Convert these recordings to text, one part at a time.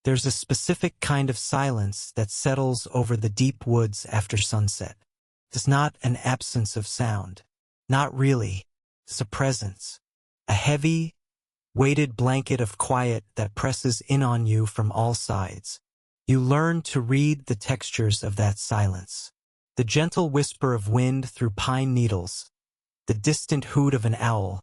There's a specific kind of silence that settles over the deep woods after sunset. It's not an absence of sound. Not really. It's a presence. A heavy, weighted blanket of quiet that presses in on you from all sides. You learn to read the textures of that silence. The gentle whisper of wind through pine needles, the distant hoot of an owl,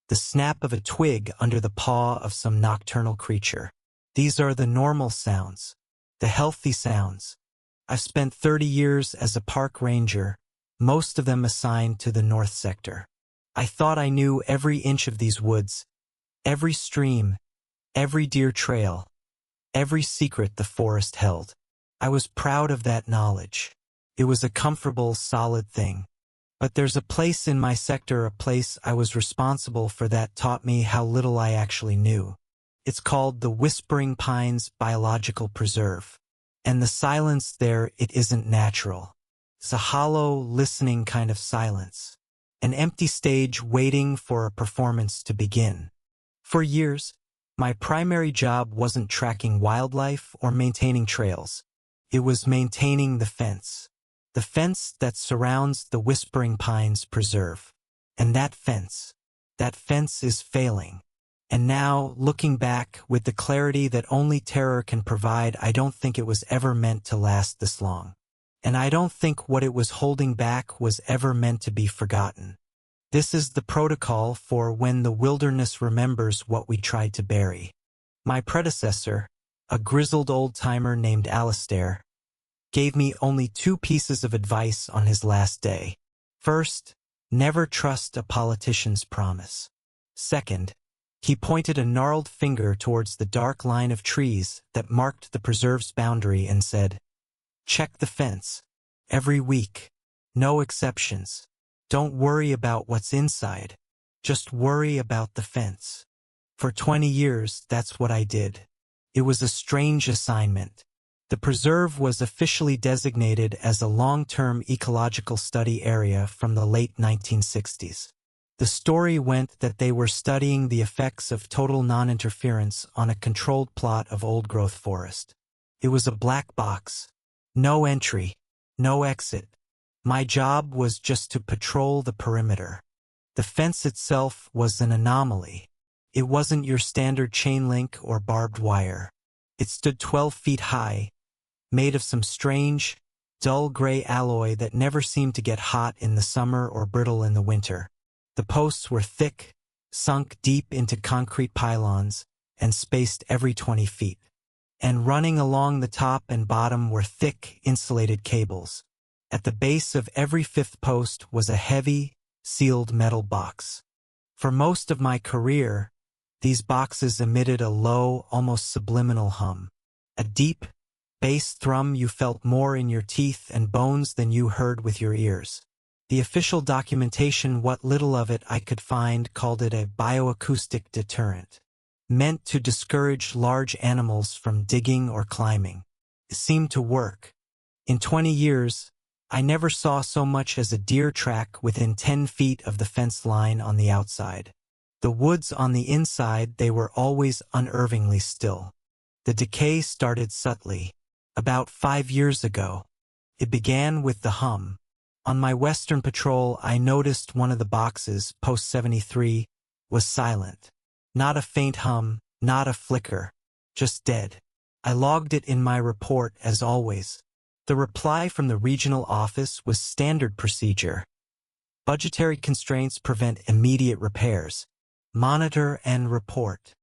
the snap of a twig under the paw of some nocturnal creature. These are the normal sounds, the healthy sounds. I've spent 30 years as a park ranger, most of them assigned to the North Sector. I thought I knew every inch of these woods, every stream, every deer trail, every secret the forest held. I was proud of that knowledge. It was a comfortable, solid thing. But there's a place in my sector, a place I was responsible for, that taught me how little I actually knew. It's called the Whispering Pines Biological Preserve. And the silence there, it isn't natural. It's a hollow, listening kind of silence. An empty stage waiting for a performance to begin. For years, my primary job wasn't tracking wildlife or maintaining trails. It was maintaining the fence. The fence that surrounds the Whispering Pines Preserve. And that fence is failing. And now, looking back with the clarity that only terror can provide, I don't think it was ever meant to last this long. And I don't think what it was holding back was ever meant to be forgotten. This is the protocol for when the wilderness remembers what we tried to bury. My predecessor, a grizzled old-timer named Alistair, gave me only 2 pieces of advice on his last day. First, never trust a politician's promise. Second, he pointed a gnarled finger towards the dark line of trees that marked the preserve's boundary and said, "Check the fence. Every week. No exceptions. Don't worry about what's inside. Just worry about the fence." For 20 years, that's what I did. It was a strange assignment. The preserve was officially designated as a long-term ecological study area from the late 1960s. The story went that they were studying the effects of total non-interference on a controlled plot of old-growth forest. It was a black box. No entry. No exit. My job was just to patrol the perimeter. The fence itself was an anomaly. It wasn't your standard chain link or barbed wire. It stood 12 feet high, made of some strange, dull gray alloy that never seemed to get hot in the summer or brittle in the winter. The posts were thick, sunk deep into concrete pylons, and spaced every 20 feet. And running along the top and bottom were thick, insulated cables. At the base of every 5th post was a heavy, sealed metal box. For most of my career, these boxes emitted a low, almost subliminal hum. A deep, bass thrum you felt more in your teeth and bones than you heard with your ears. The official documentation, what little of it I could find, called it a bioacoustic deterrent, meant to discourage large animals from digging or climbing. It seemed to work. In 20 years, I never saw so much as a deer track within 10 feet of the fence line on the outside. The woods on the inside, they were always unervingly still. The decay started subtly. About 5 years ago, it began with the hum. On my western patrol, I noticed one of the boxes, post 73, was silent. Not a faint hum, not a flicker, just dead. I logged it in my report as always. The reply from the regional office was standard procedure. Budgetary constraints prevent immediate repairs. Monitor and report.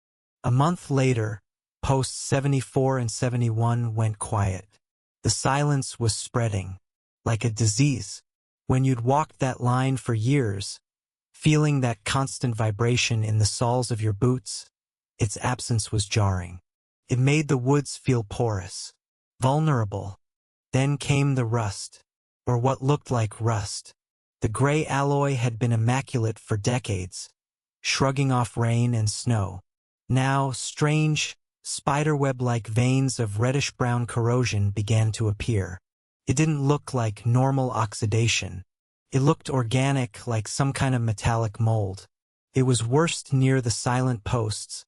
A month later, posts 74 and 71 went quiet. The silence was spreading, like a disease. When you'd walked that line for years, feeling that constant vibration in the soles of your boots, its absence was jarring. It made the woods feel porous, vulnerable. Then came the rust, or what looked like rust. The gray alloy had been immaculate for decades, shrugging off rain and snow. Now, strange, spiderweb-like veins of reddish-brown corrosion began to appear. It didn't look like normal oxidation. It looked organic, like some kind of metallic mold. It was worst near the silent posts,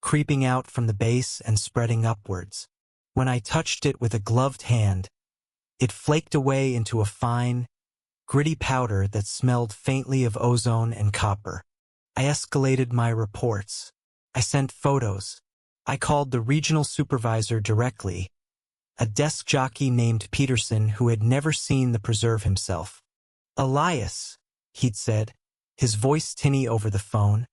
creeping out from the base and spreading upwards. When I touched it with a gloved hand, it flaked away into a fine, gritty powder that smelled faintly of ozone and copper. I escalated my reports. I sent photos. I called the regional supervisor directly, a desk jockey named Peterson who had never seen the preserve himself. "Elias," he'd said, his voice tinny over the phone.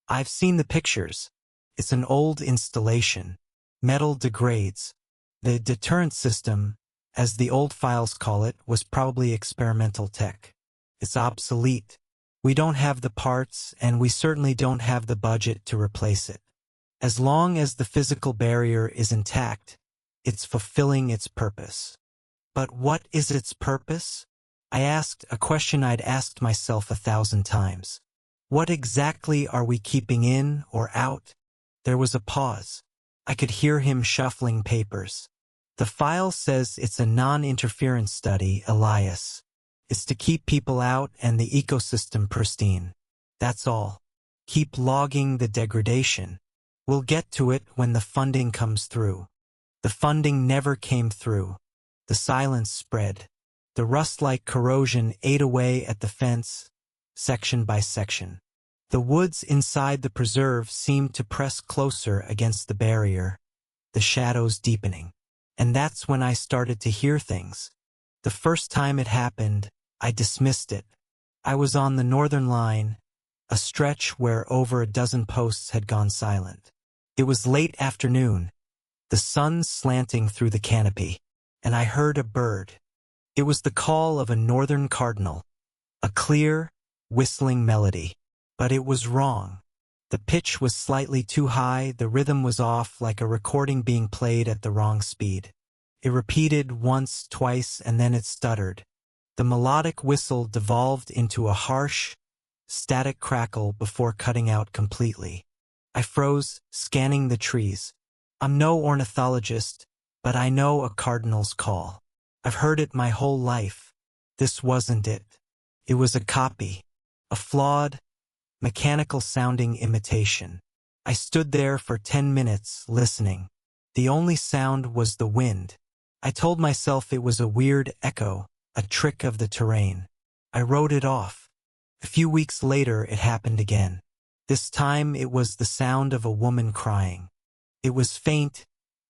"I've seen the pictures. It's an old installation. Metal degrades. The deterrent system, as the old files call it, was probably experimental tech. It's obsolete. We don't have the parts, and we certainly don't have the budget to replace it. As long as the physical barrier is intact, it's fulfilling its purpose." But what is its purpose? I asked a question I'd asked myself 1,000 times. What exactly are we keeping in or out? There was a pause. I could hear him shuffling papers. "The file says it's a non-interference study, Elias. It's to keep people out and the ecosystem pristine. That's all. Keep logging the degradation. We'll get to it when the funding comes through." The funding never came through. The silence spread. The rust-like corrosion ate away at the fence, section by section. The woods inside the preserve seemed to press closer against the barrier, the shadows deepening. And that's when I started to hear things. The first time it happened, I dismissed it. I was on the northern line, a stretch where over a dozen posts had gone silent. It was late afternoon, the sun slanting through the canopy, and I heard a bird. It was the call of a northern cardinal, a clear, whistling melody. But it was wrong. The pitch was slightly too high, the rhythm was off like a recording being played at the wrong speed. It repeated once, twice, and then it stuttered. The melodic whistle devolved into a harsh, static crackle before cutting out completely. I froze, scanning the trees. I'm no ornithologist, but I know a cardinal's call. I've heard it my whole life. This wasn't it. It was a copy, a flawed, mechanical-sounding imitation. I stood there for 10 minutes, listening. The only sound was the wind. I told myself it was a weird echo, a trick of the terrain. I wrote it off. A few weeks later, it happened again. This time, it was the sound of a woman crying. It was faint,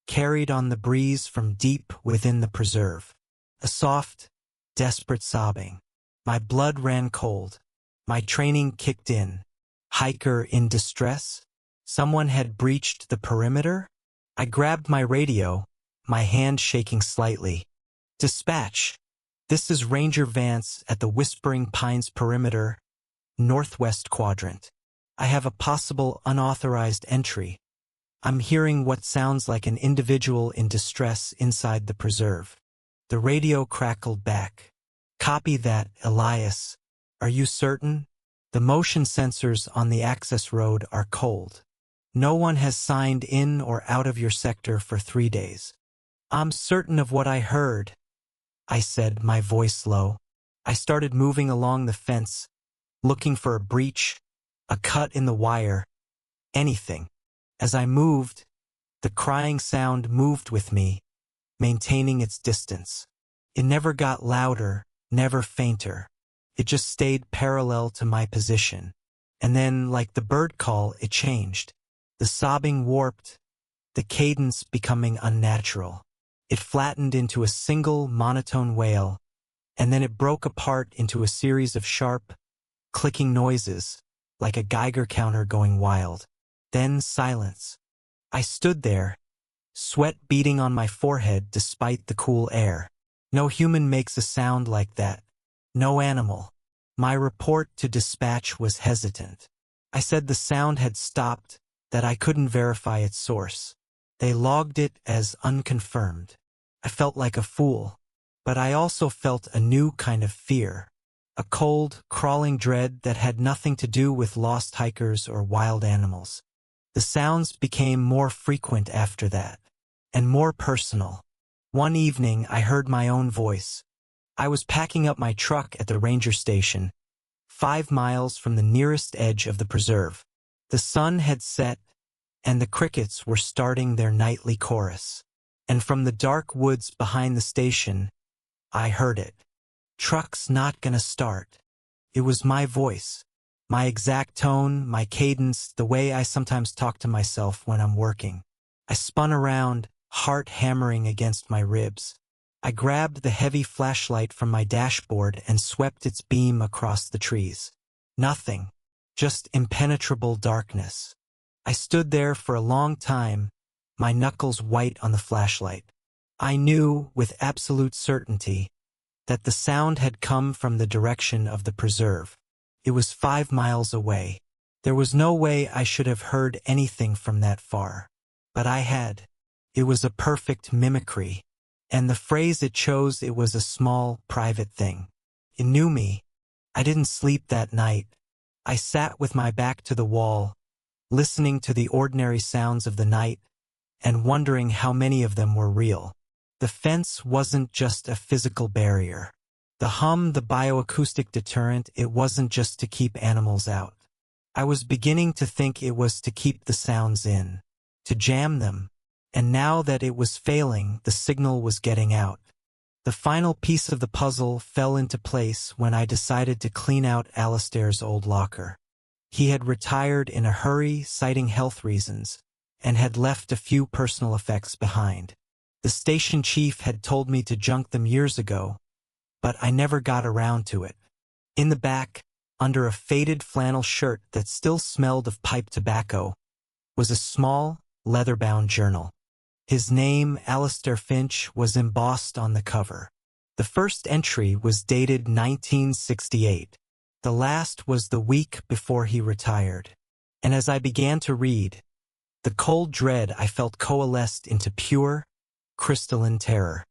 carried on the breeze from deep within the preserve. A soft, desperate sobbing. My blood ran cold. My training kicked in. Hiker in distress? Someone had breached the perimeter? I grabbed my radio, my hand shaking slightly. "Dispatch. This is Ranger Vance at the Whispering Pines perimeter, northwest quadrant. I have a possible unauthorized entry. I'm hearing what sounds like an individual in distress inside the preserve." The radio crackled back. "Copy that, Elias. Are you certain? The motion sensors on the access road are cold. No one has signed in or out of your sector for 3 days." "I'm certain of what I heard," I said, my voice low. I started moving along the fence, looking for a breach, a cut in the wire, anything. As I moved, the crying sound moved with me, maintaining its distance. It never got louder, never fainter. It just stayed parallel to my position. And then, like the bird call, it changed. The sobbing warped, the cadence becoming unnatural. It flattened into a single monotone wail, and then it broke apart into a series of sharp, clicking noises, like a Geiger counter going wild. Then silence. I stood there, sweat beading on my forehead despite the cool air. No human makes a sound like that. No animal. My report to dispatch was hesitant. I said the sound had stopped, that I couldn't verify its source. They logged it as unconfirmed. I felt like a fool, but I also felt a new kind of fear. A cold, crawling dread that had nothing to do with lost hikers or wild animals. The sounds became more frequent after that, and more personal. One evening, I heard my own voice. I was packing up my truck at the ranger station, 5 miles from the nearest edge of the preserve. The sun had set, and the crickets were starting their nightly chorus. And from the dark woods behind the station, I heard it. Truck's not gonna start. It was my voice. My exact tone, my cadence, the way I sometimes talk to myself when I'm working. I spun around, heart hammering against my ribs. I grabbed the heavy flashlight from my dashboard and swept its beam across the trees. Nothing. Just impenetrable darkness. I stood there for a long time, my knuckles white on the flashlight. I knew, with absolute certainty, that the sound had come from the direction of the preserve. It was 5 miles away. There was no way I should have heard anything from that far. But I had. It was a perfect mimicry. And the phrase it chose, it was a small, private thing. It knew me. I didn't sleep that night. I sat with my back to the wall, listening to the ordinary sounds of the night, and wondering how many of them were real. The fence wasn't just a physical barrier. The hum, the bioacoustic deterrent, it wasn't just to keep animals out. I was beginning to think it was to keep the sounds in, to jam them, and now that it was failing, the signal was getting out. The final piece of the puzzle fell into place when I decided to clean out Alistair's old locker. He had retired in a hurry, citing health reasons, and had left a few personal effects behind. The station chief had told me to junk them years ago, but I never got around to it. In the back, under a faded flannel shirt that still smelled of pipe tobacco, was a small, leather-bound journal. His name, Alistair Finch, was embossed on the cover. The first entry was dated 1968. The last was the week before he retired. And as I began to read, the cold dread I felt coalesced into pure, crystalline terror.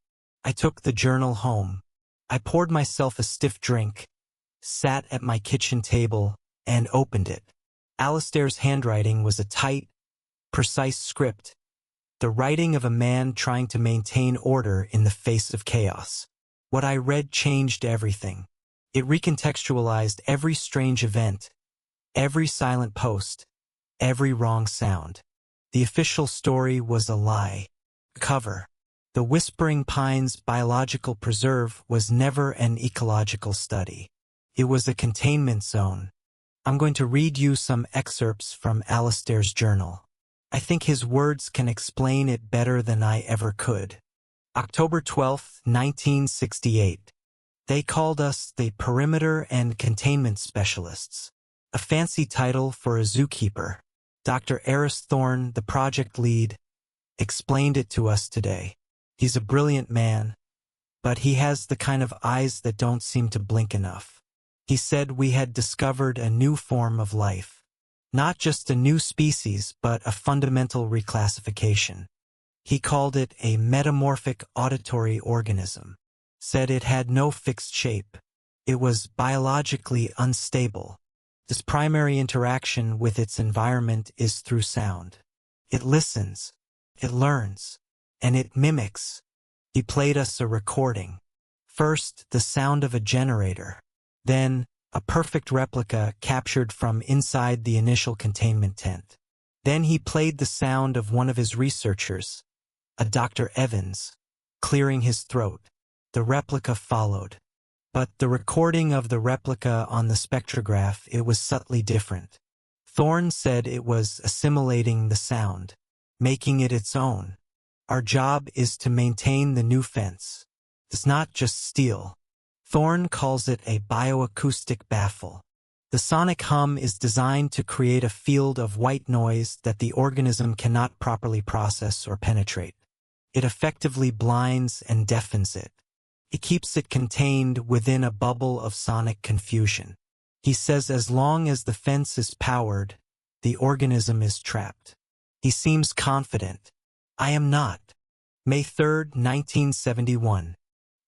I took the journal home. I poured myself a stiff drink, sat at my kitchen table, and opened it. Alistair's handwriting was a tight, precise script, the writing of a man trying to maintain order in the face of chaos. What I read changed everything. It recontextualized every strange event, every silent post, every wrong sound. The official story was a lie. Cover. The Whispering Pines Biological Preserve was never an ecological study. It was a containment zone. I'm going to read you some excerpts from Alistair's journal. I think his words can explain it better than I ever could. October 12, 1968. They called us the Perimeter and Containment Specialists. A fancy title for a zookeeper. Dr. Eris Thorne, the project lead, explained it to us today. He's a brilliant man, but he has the kind of eyes that don't seem to blink enough. He said we had discovered a new form of life. Not just a new species, but a fundamental reclassification. He called it a metamorphic auditory organism. Said it had no fixed shape. It was biologically unstable. Its primary interaction with its environment is through sound. It listens, it learns, and it mimics. He played us a recording. First, the sound of a generator. Then, a perfect replica captured from inside the initial containment tent. Then he played the sound of one of his researchers, a Dr. Evans, clearing his throat. The replica followed. But the recording of the replica on the spectrograph, it was subtly different. Thorne said it was assimilating the sound, making it its own. Our job is to maintain the new fence. It's not just steel. Thorne calls it a bioacoustic baffle. The sonic hum is designed to create a field of white noise that the organism cannot properly process or penetrate. It effectively blinds and deafens it. It keeps it contained within a bubble of sonic confusion. He says as long as the fence is powered, the organism is trapped. He seems confident. I am not. May 3, 1971.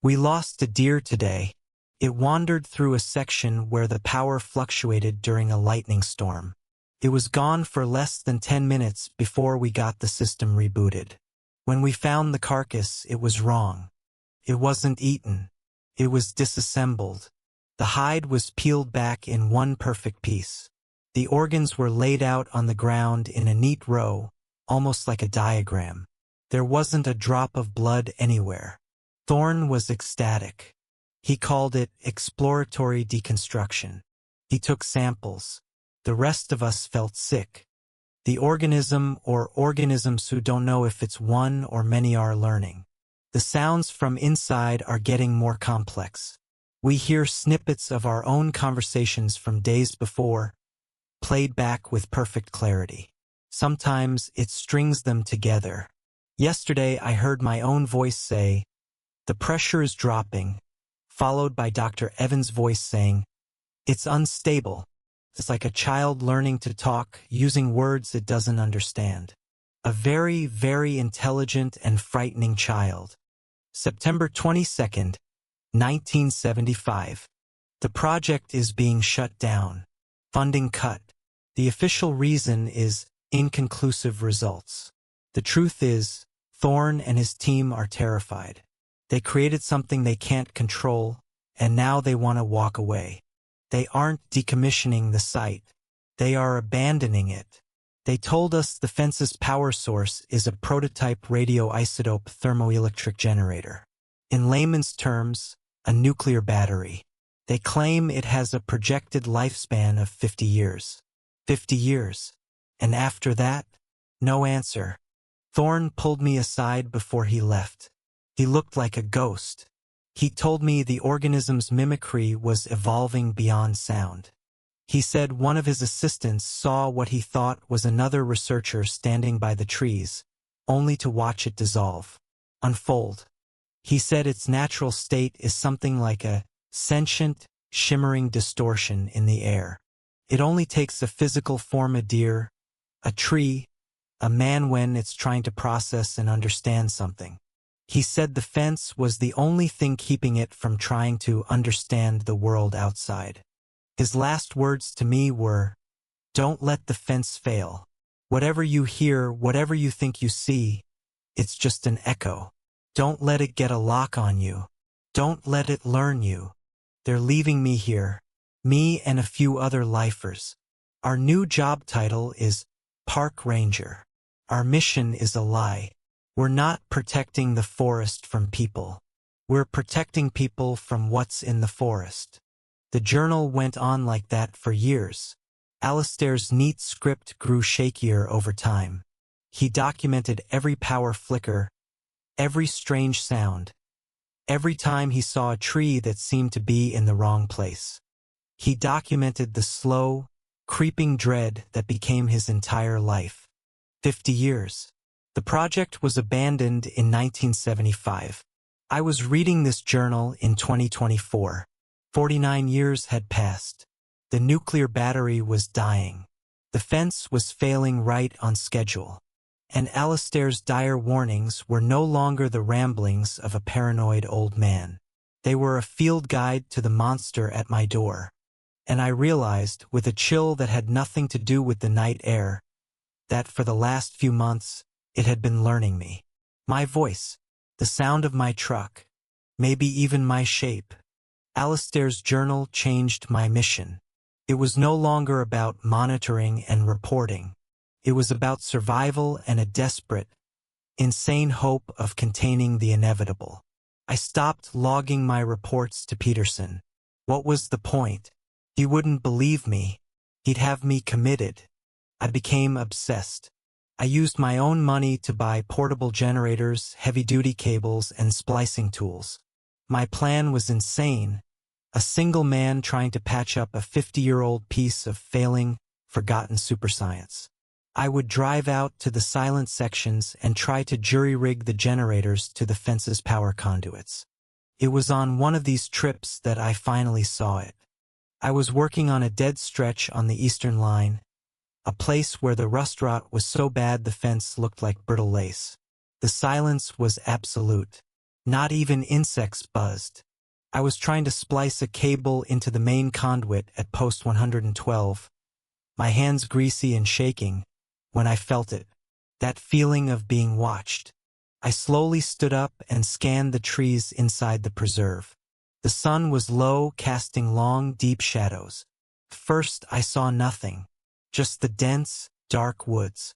We lost a deer today. It wandered through a section where the power fluctuated during a lightning storm. It was gone for less than 10 minutes before we got the system rebooted. When we found the carcass, it was wrong. It wasn't eaten. It was disassembled. The hide was peeled back in one perfect piece. The organs were laid out on the ground in a neat row, almost like a diagram. There wasn't a drop of blood anywhere. Thorn was ecstatic. He called it exploratory deconstruction. He took samples. The rest of us felt sick. The organism or organisms who don't know if it's one or many are learning. The sounds from inside are getting more complex. We hear snippets of our own conversations from days before, played back with perfect clarity. Sometimes it strings them together. Yesterday I heard my own voice say, "The pressure is dropping," followed by Dr. Evans' voice saying, "It's unstable." It's like a child learning to talk using words it doesn't understand. A very, very intelligent and frightening child. September 22nd, 1975. The project is being shut down. Funding cut. The official reason is inconclusive results. The truth is, Thorn and his team are terrified. They created something they can't control, and now they want to walk away. They aren't decommissioning the site. They are abandoning it. They told us the fence's power source is a prototype radioisotope thermoelectric generator. In layman's terms, a nuclear battery. They claim it has a projected lifespan of 50 years. 50 years. And after that, no answer. Thorn pulled me aside before he left. He looked like a ghost. He told me the organism's mimicry was evolving beyond sound. He said one of his assistants saw what he thought was another researcher standing by the trees, only to watch it dissolve, unfold. He said its natural state is something like a sentient, shimmering distortion in the air. It only takes a physical form, a deer, a tree, a man when it's trying to process and understand something. He said the fence was the only thing keeping it from trying to understand the world outside. His last words to me were, "Don't let the fence fail. Whatever you hear, whatever you think you see, it's just an echo. Don't let it get a lock on you. Don't let it learn you. They're leaving me here, me and a few other lifers. Our new job title is Park Ranger. Our mission is a lie. We're not protecting the forest from people. We're protecting people from what's in the forest." The journal went on like that for years. Alistair's neat script grew shakier over time. He documented every power flicker, every strange sound, every time he saw a tree that seemed to be in the wrong place. He documented the slow, creeping dread that became his entire life. 50 years. The project was abandoned in 1975. I was reading this journal in 2024. 49 years had passed. The nuclear battery was dying. The fence was failing right on schedule. And Alistair's dire warnings were no longer the ramblings of a paranoid old man. They were a field guide to the monster at my door. And I realized, with a chill that had nothing to do with the night air, that for the last few months, it had been learning me. My voice, the sound of my truck, maybe even my shape. Alistair's journal changed my mission. It was no longer about monitoring and reporting. It was about survival and a desperate, insane hope of containing the inevitable. I stopped logging my reports to Peterson. What was the point? He wouldn't believe me. He'd have me committed. I became obsessed. I used my own money to buy portable generators, heavy-duty cables, and splicing tools. My plan was insane. A single man trying to patch up a 50-year-old piece of failing, forgotten superscience. I would drive out to the silent sections and try to jury-rig the generators to the fence's power conduits. It was on one of these trips that I finally saw it. I was working on a dead stretch on the Eastern Line, a place where the rust rot was so bad the fence looked like brittle lace. The silence was absolute. Not even insects buzzed. I was trying to splice a cable into the main conduit at post 112, my hands greasy and shaking, when I felt it. That feeling of being watched. I slowly stood up and scanned the trees inside the preserve. The sun was low, casting long, deep shadows. First I saw nothing. Just the dense, dark woods.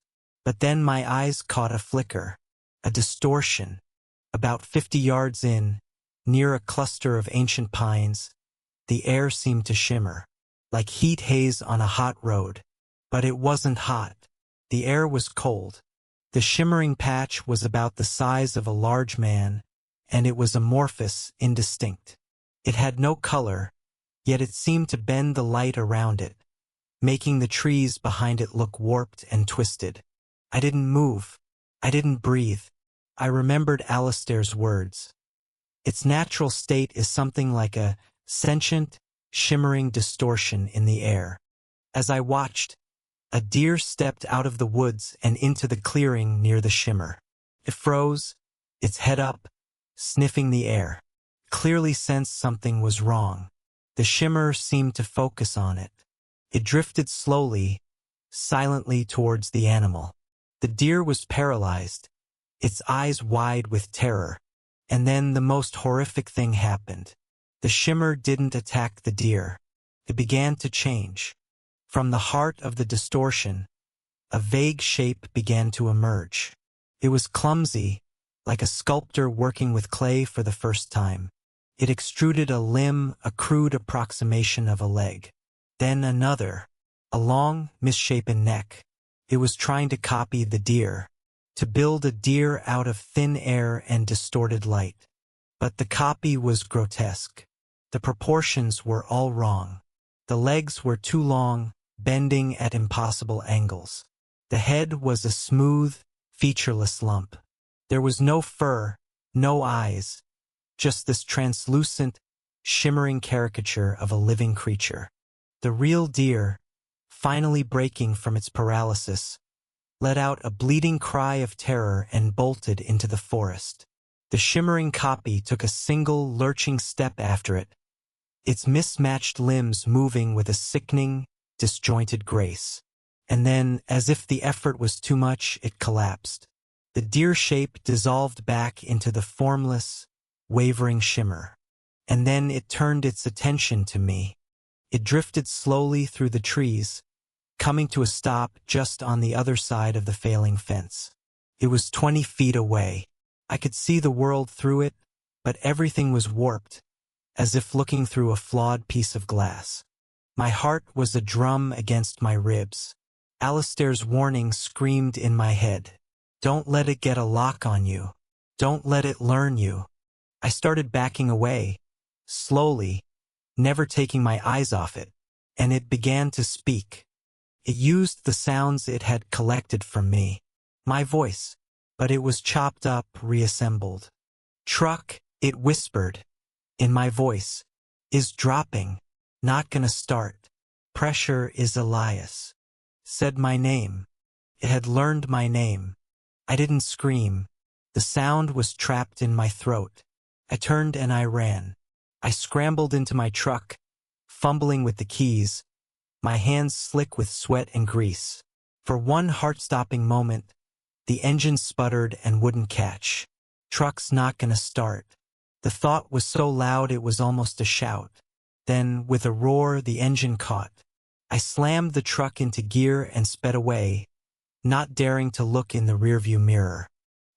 But then my eyes caught a flicker, a distortion. About 50 yards in, near a cluster of ancient pines, the air seemed to shimmer, like heat haze on a hot road. But it wasn't hot. The air was cold. The shimmering patch was about the size of a large man, and it was amorphous, indistinct. It had no color, yet it seemed to bend the light around it, making the trees behind it look warped and twisted. I didn't move. I didn't breathe. I remembered Alistair's words. Its natural state is something like a sentient, shimmering distortion in the air. As I watched, a deer stepped out of the woods and into the clearing near the shimmer. It froze, its head up, sniffing the air. Clearly sensed something was wrong. The shimmer seemed to focus on it. It drifted slowly, silently towards the animal. The deer was paralyzed, its eyes wide with terror. And then the most horrific thing happened. The shimmer didn't attack the deer. It began to change. From the heart of the distortion, a vague shape began to emerge. It was clumsy, like a sculptor working with clay for the first time. It extruded a limb, a crude approximation of a leg. Then another, a long, misshapen neck. It was trying to copy the deer, to build a deer out of thin air and distorted light. But the copy was grotesque. The proportions were all wrong. The legs were too long, bending at impossible angles. The head was a smooth, featureless lump. There was no fur, no eyes, just this translucent, shimmering caricature of a living creature. The real deer, finally breaking from its paralysis, let out a bleating cry of terror and bolted into the forest. The shimmering copy took a single, lurching step after it, its mismatched limbs moving with a sickening, disjointed grace. And then, as if the effort was too much, it collapsed. The deer shape dissolved back into the formless, wavering shimmer. And then it turned its attention to me. It drifted slowly through the trees, coming to a stop just on the other side of the failing fence. It was 20 feet away. I could see the world through it, but everything was warped, as if looking through a flawed piece of glass. My heart was a drum against my ribs. Alistair's warning screamed in my head. Don't let it get a lock on you. Don't let it learn you. I started backing away, slowly, never taking my eyes off it, and it began to speak. It used the sounds it had collected from me, my voice, but it was chopped up, reassembled. Truck, it whispered, in my voice, is dropping, not gonna start. Pressure is Elias. Said my name. It had learned my name. I didn't scream. The sound was trapped in my throat. I turned and I ran. I scrambled into my truck, fumbling with the keys, my hands slick with sweat and grease. For one heart-stopping moment, the engine sputtered and wouldn't catch. Truck's not gonna start. The thought was so loud it was almost a shout. Then, with a roar, the engine caught. I slammed the truck into gear and sped away, not daring to look in the rearview mirror.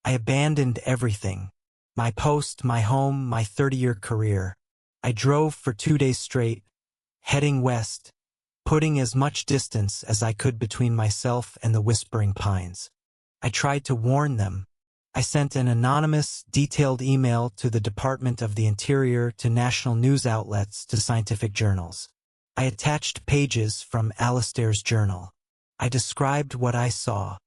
I abandoned everything. My post, my home, my 30-year career. I drove for 2 days straight, heading west, putting as much distance as I could between myself and the whispering pines. I tried to warn them. I sent an anonymous, detailed email to the Department of the Interior, to national news outlets, to scientific journals. I attached pages from Alistair's journal. I described what I saw.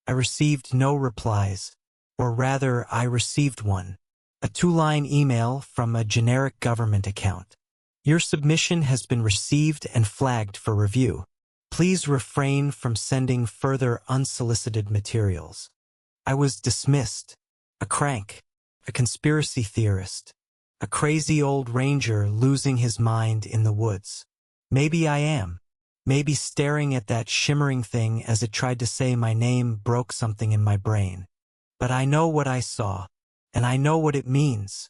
I received no replies, or rather, I received one. A 2-line email from a generic government account. Your submission has been received and flagged for review. Please refrain from sending further unsolicited materials. I was dismissed. A crank. A conspiracy theorist. A crazy old ranger losing his mind in the woods. Maybe I am. Maybe staring at that shimmering thing as it tried to say my name broke something in my brain. But I know what I saw, and I know what it means.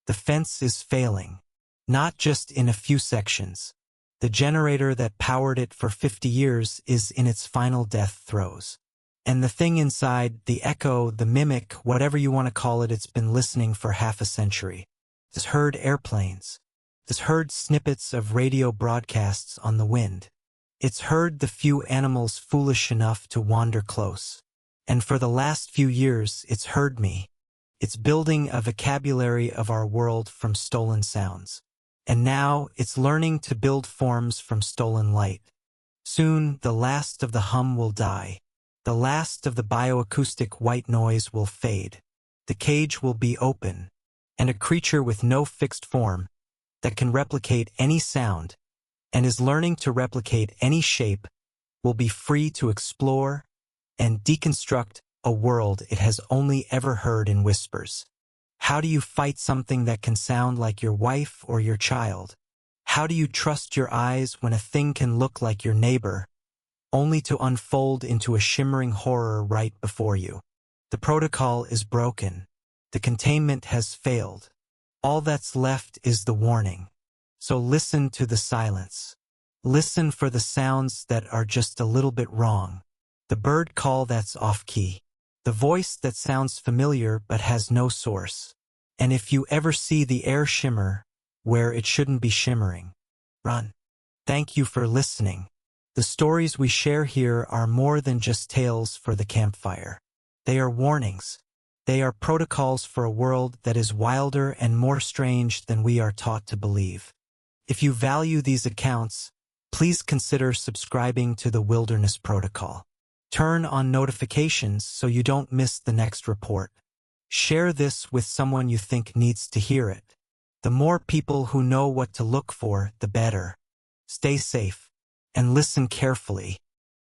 The fence is failing. Not just in a few sections. The generator that powered it for 50 years is in its final death throes. And the thing inside, the echo, the mimic, whatever you want to call it, it's been listening for half a century. It's heard airplanes. It's heard snippets of radio broadcasts on the wind. It's heard the few animals foolish enough to wander close. And for the last few years, it's heard me. It's building a vocabulary of our world from stolen sounds. And now it's learning to build forms from stolen light. Soon, the last of the hum will die. The last of the bioacoustic white noise will fade. The cage will be open, and a creature with no fixed form that can replicate any sound and is learning to replicate any shape will be free to explore and deconstruct a world it has only ever heard in whispers. How do you fight something that can sound like your wife or your child? How do you trust your eyes when a thing can look like your neighbor, only to unfold into a shimmering horror right before you? The protocol is broken. The containment has failed. All that's left is the warning. So listen to the silence. Listen for the sounds that are just a little bit wrong. The bird call that's off-key. The voice that sounds familiar but has no source. And if you ever see the air shimmer where it shouldn't be shimmering, run. Thank you for listening. The stories we share here are more than just tales for the campfire. They are warnings. They are protocols for a world that is wilder and more strange than we are taught to believe. If you value these accounts, please consider subscribing to the Wilderness Protocol. Turn on notifications so you don't miss the next report. Share this with someone you think needs to hear it. The more people who know what to look for, the better. Stay safe and listen carefully.